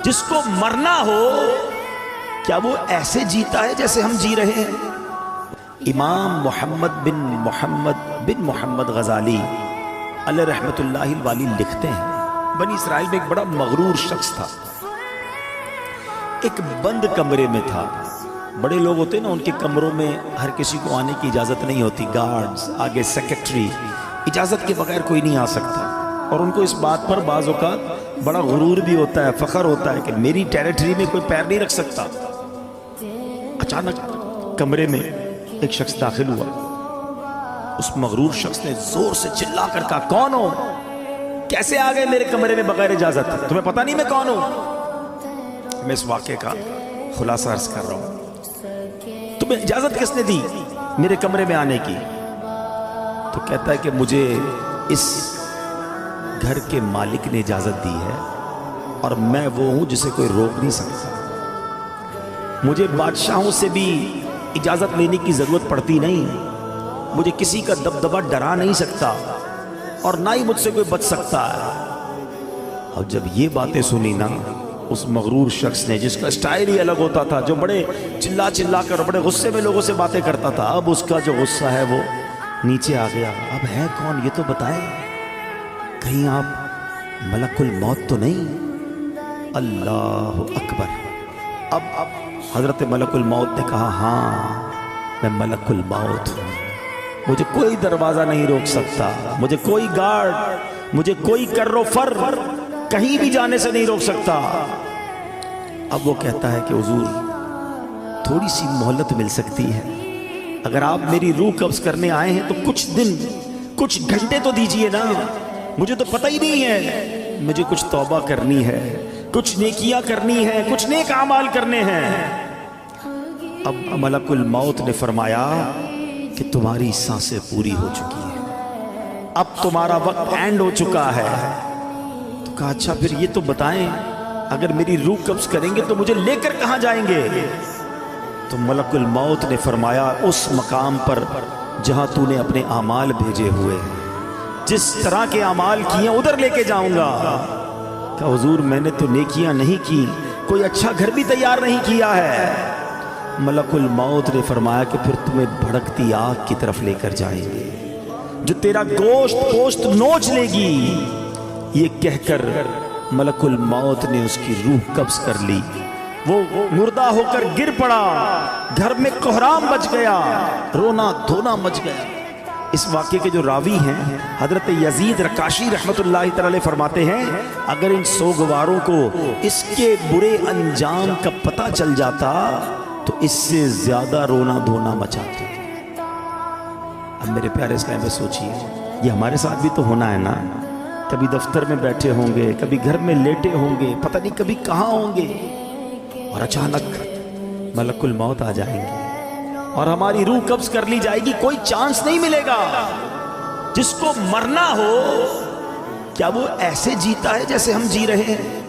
جس کو مرنا ہو کیا وہ ایسے جیتا ہے جیسے ہم جی رہے ہیں؟ امام محمد بن محمد غزالی علیہ رحمت اللہ الوالی لکھتے ہیں، بنی اسرائیل میں ایک بڑا مغرور شخص تھا، ایک بند کمرے میں تھا۔ بڑے لوگ ہوتے ہیں نا، ان کے کمروں میں ہر کسی کو آنے کی اجازت نہیں ہوتی، گارڈز آگے سیکرٹری، اجازت کے بغیر کوئی نہیں آ سکتا، اور ان کو اس بات پر بعض اوقات بڑا غرور بھی ہوتا ہے، فخر ہوتا ہے کہ میری ٹیریٹری میں کوئی پیر نہیں رکھ سکتا۔ اچانک کمرے میں ایک شخص داخل ہوا، اس مغرور شخص نے زور سے چلا کر کہا، کون ہو؟ کیسے آ گئے میرے کمرے میں بغیر اجازت؟ تمہیں پتہ نہیں میں کون ہوں؟ میں اس واقعے کا خلاصہ عرض کر رہا ہوں۔ تمہیں اجازت کس نے دی میرے کمرے میں آنے کی؟ تو کہتا ہے کہ مجھے اس گھر کے مالک نے اجازت دی ہے، اور میں وہ ہوں جسے کوئی روک نہیں سکتا۔ مجھے بادشاہوں سے بھی اجازت لینے کی ضرورت پڑتی نہیں، مجھے کسی کا دبدبہ ڈرا نہیں سکتا، اور نہ ہی مجھ سے کوئی بچ سکتا ہے۔ اور جب یہ باتیں سنی نا، اس مغرور شخص نے، جس کا سٹائل ہی الگ ہوتا تھا، جو بڑے چلا چلا کر بڑے غصے میں لوگوں سے باتیں کرتا تھا، اب اس کا جو غصہ ہے وہ نیچے آ گیا۔ اب ہے کون یہ تو بتائیں، کہیں آپ ملک الموت تو نہیں؟ اللہ اکبر۔ اب حضرت ملک الموت نے کہا، ہاں میں ملک الموت ہوں، مجھے کوئی دروازہ نہیں روک سکتا، مجھے کوئی گارڈ، مجھے کوئی کر و فر کہیں بھی جانے سے نہیں روک سکتا۔ اب وہ کہتا ہے کہ حضور تھوڑی سی مہلت مل سکتی ہے، اگر آپ میری روح قبض کرنے آئے ہیں تو کچھ دن، کچھ گھنٹے تو دیجئے نا، مجھے تو پتہ ہی نہیں ہے، مجھے کچھ توبہ کرنی ہے، کچھ نیکیاں کرنی ہے، کچھ نیک اعمال کرنے ہیں۔ اب ملک الموت نے فرمایا کہ تمہاری سانسیں پوری ہو چکی ہیں، اب تمہارا وقت اینڈ ہو چکا ہے۔ تو کہا اچھا پھر یہ تو بتائیں، اگر میری روح قبض کریں گے تو مجھے لے کر کہاں جائیں گے؟ تو ملک الموت نے فرمایا، اس مقام پر جہاں تو نے اپنے اعمال بھیجے ہوئے ہیں، جس طرح کے اعمال کیے ادھر لے کے جاؤں گا۔ کہ حضور میں نے تو نیکیاں نہیں کی، کوئی اچھا گھر بھی تیار نہیں کیا ہے۔ ملک الموت نے فرمایا کہ پھر تمہیں بھڑکتی آگ کی طرف لے کر جائیں گے، جو تیرا گوشت نوچ لے گی۔ یہ کہہ کر ملک الموت نے اس کی روح قبض کر لی، وہ مردہ ہو کر گر پڑا، گھر میں کوہرام مچ گیا، رونا دھونا مچ گیا۔ اس واقعے کے جو راوی ہیں حضرت یزید رکاشی رحمت اللہ تعالی فرماتے ہیں، اگر ان سوگواروں کو اس کے برے انجام کا پتہ چل جاتا تو اس سے زیادہ رونا دھونا مچاتے۔ اب میرے پیارے اسلام میں سوچئے، یہ ہمارے ساتھ بھی تو ہونا ہے نا، کبھی دفتر میں بیٹھے ہوں گے، کبھی گھر میں لیٹے ہوں گے، پتہ نہیں کبھی کہاں ہوں گے، اور اچانک ملک الموت آ جائیں گے اور ہماری روح قبض کر لی جائے گی، کوئی چانس نہیں ملے گا۔ جس کو مرنا ہو کیا وہ ایسے جیتا ہے جیسے ہم جی رہے ہیں؟